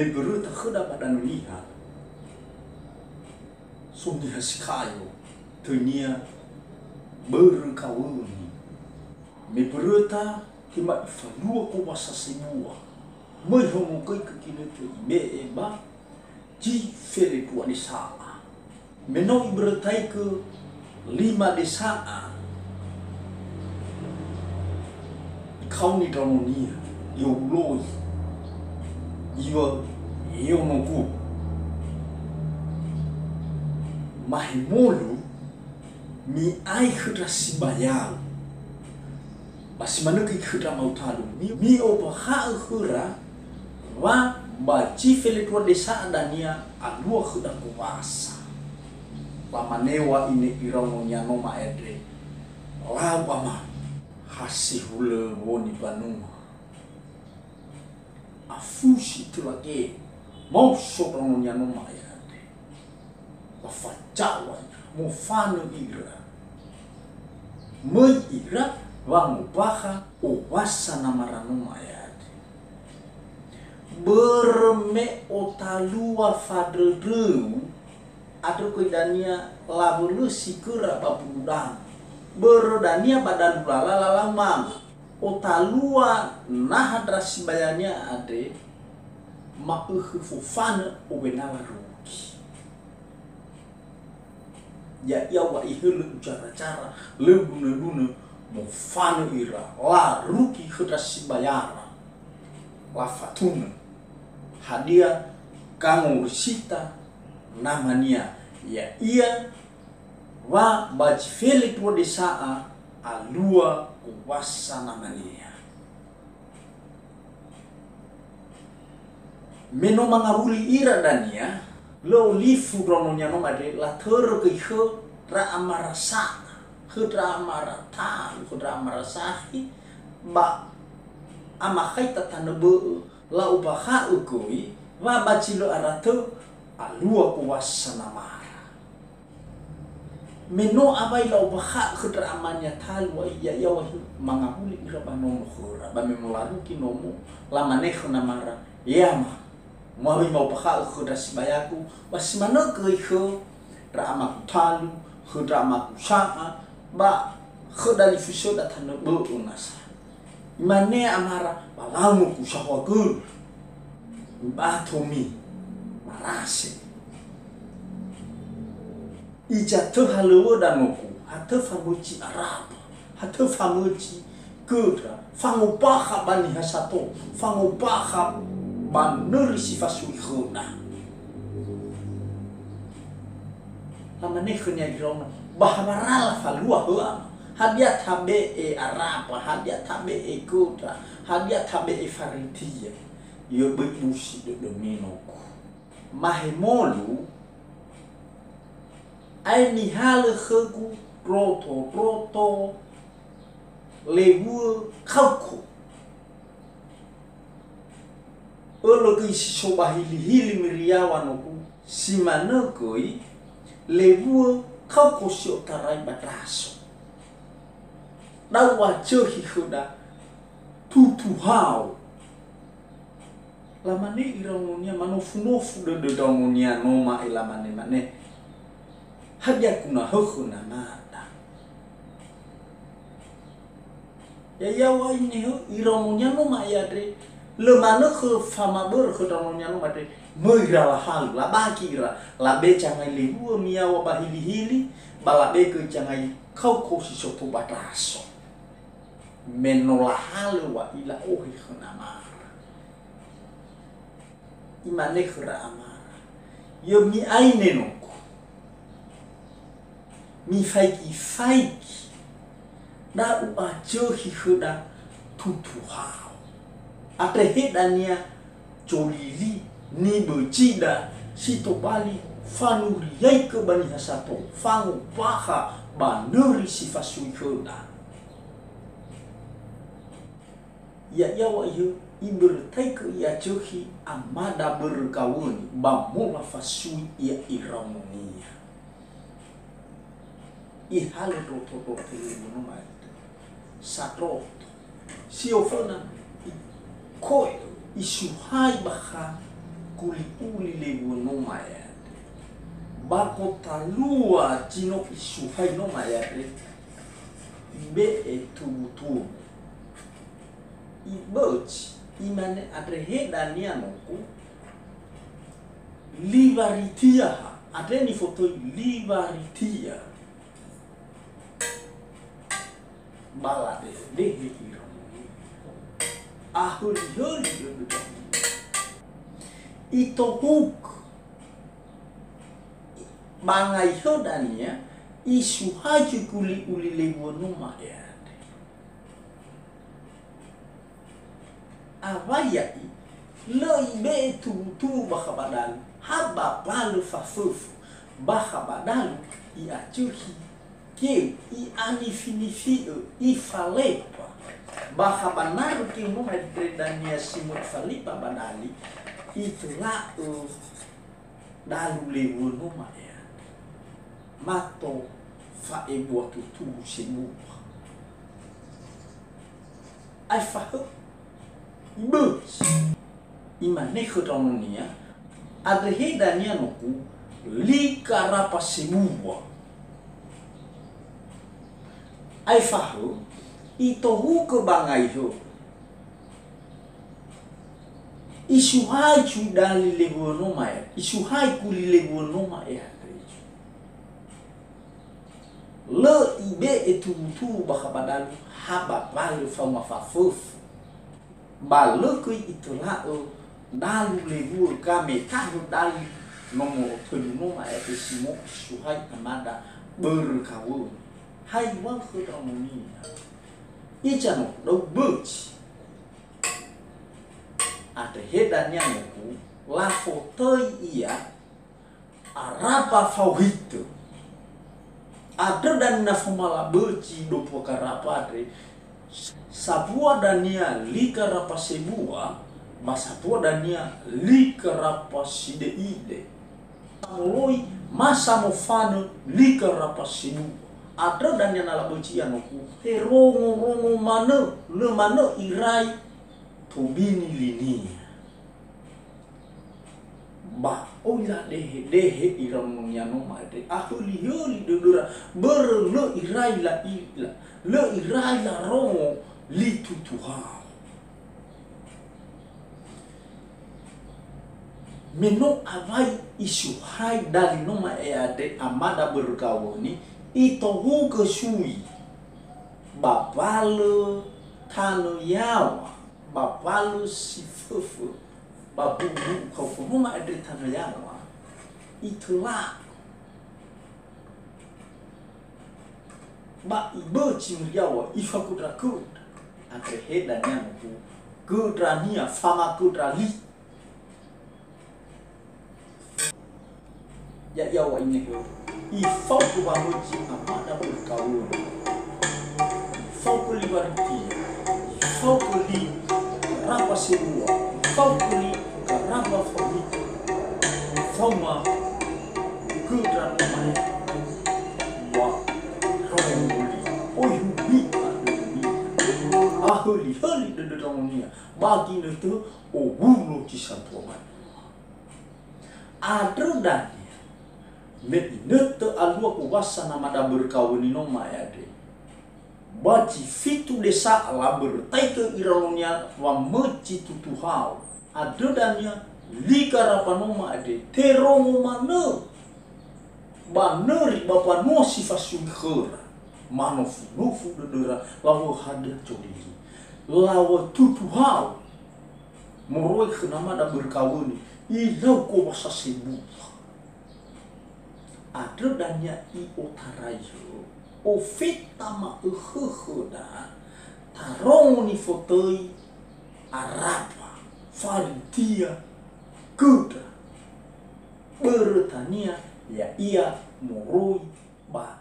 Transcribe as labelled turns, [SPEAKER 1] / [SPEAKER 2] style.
[SPEAKER 1] beruta khuda badan liha sumni hasikayo tunia berkawuni beruta kima ifalua ko wasasimua mai homo kai kekini tu be ba ji fele tua di saa menoi bertai ke 5 desa kau ni damonia yo loi yo nogu mahimolu mi ai khudra sibayal basi mana ki khudra mau talu mi opa ha khura wa ba chi fele tua desa dania alua khudra kuasa lamanewa ini irau nyano ma edre lama hasihule woni banua afusi tulake mau sobrang nyano ma edre la facawa mo fano ira mo ira wangu baha o wasa na marano ma edre berme otalua fadreu ada kedania labulu sikura babudang berodania badan lala mama otalua nah drasi bayanya ade mauh fufana obenala ruki ya wa ihulu cara-cara lebuna mo fano ira la ruki drasi bayara la fatuna hadiah kamu sita namanya ya ia wa bajfele tua desa alua kuwasa namanya meno mangabuli ira dania lo lifu drononya no made la ter ke ra amarasa khudra amarata khudra amarasahi ba amakai tatanabu la ubaha ukui wa bacilo aratu alua kuwasa namara meno abai lau baha khudra amanya talwa iya yawa mangahuli ira banomo khura ba memolaru kinomo lamane khunamara yama mawi mau baha khudra sibayaku wasimana ke kho ra amaku talu khudra amaku saa ba khudra lifuso datana bu unasa imane amara balamu kusahwaku batomi marase ija te halewo danoku hate famuci arab hate famuci kudra fangu paha bani hasato fangu paha banuri sifasui khuna lamane khnya irona bahamarala falua hua hadia tabe arab hadia tabe kudra hadia tabe faritia yo bebusi de dominoko mahemolu ai ni hale khegu proto lewu khauku olo ki sobahili hili miriawa noku simana koi lewu khauku si otarai bataso dawa chohi khuda tutu hao lamane iramonia manofu de damonia noma ilamane mane hadia kuna hokhuna mata ya yawa ini iramonia noma yadre le mano kho fama ber kho damonia noma de moira la hal la bakira la be changai lebu mia wa bahili hili bala be ke changai khau ko si sopo bataso menola hal wa ila ohi khuna ma imane khura amara yo mi aine noko mi faiki da u ajohi khuda tutu hao ate hedania jolili ni bejida sito bali fanuri yai ke bani hasato fangu paha banuri sifasui khuda ya yawa yo ibertai ke ia johi amada berkawuni bamola fasui ia iramonia ihale roto ilmu itu satro siofona koi isuhai baha kuli lebu no maya bako talua chino isuhai no maya be etubutu ibochi imane adrehe daniano ku libaritia adeni foto libaritia balade dehe ahuli ito huk bangai hodania isu haju kuli uli lebu numa ya avayai lo ibe tu bakabadalu haba balu fafufu bakabadalu I achuhi ke I anifinifi I falepa bakabanaru ke mo hadredania simut falipa badali itulah dalu lebu numa ya mato fa ebuat tu semu ai fahu ibus imane khotonia adrehe dania noku likarapa semua ai fahu itohu ke bangai ho isuhai chu dali lebu noma ya isuhai kuli lebu noma ya le ibe etu bakabadalu haba balu fama fafufu balu kui itulah dalu lebu kami kahu dali nomo pelu noma ya simo suhai amada berkawun hai wang khodonia ijano do buch ada hedannya noku la foto ia arapa favorito ada dan nafumala beci do pokarapa de sapua dania likarapa sebua masapua dania likarapa sideide muloi masa mofano likarapa sebu ada dania nala beci anoku rongo mana le mana irai tobini lini ba oila dehe iramunya no made aku liuri dudura ber le irai la ila le irai la rongo litutuha meno avai isu hai dari noma eade amada berkawoni ito hu kesui bapalu tanu yawa bapalu sifufu babu kau noma ade tanu yawa itulah ba ibu cimriawa ifakudrakut akhe dan yang ku kudrania fama kudrali ya yawa ini ifaku bamuji amada berkawun ifaku liberty ifaku li rapa semua ifaku li karapa fami fama kudrania wa ronguli oyubi ahuli dedonia bagi itu obulo cisantuan adrodanya Medinete alua kuwasa nama da berkawin noma ya de. Baci fitu desa ala bertaike iralonia wa meci tutuhau. Adodanya likarapa noma de terongo mana. Baneri bapa no sifasun khera. Manofu nufu dedera lawo hadir codiri. Lawo tutuhau. Moroi nama da berkawin ilau kuwasa sebu. Adrodanya I otarayo o fitama uhuhuda tarong ni fotoi arapa farintia kuda bertania ya ia moroi ba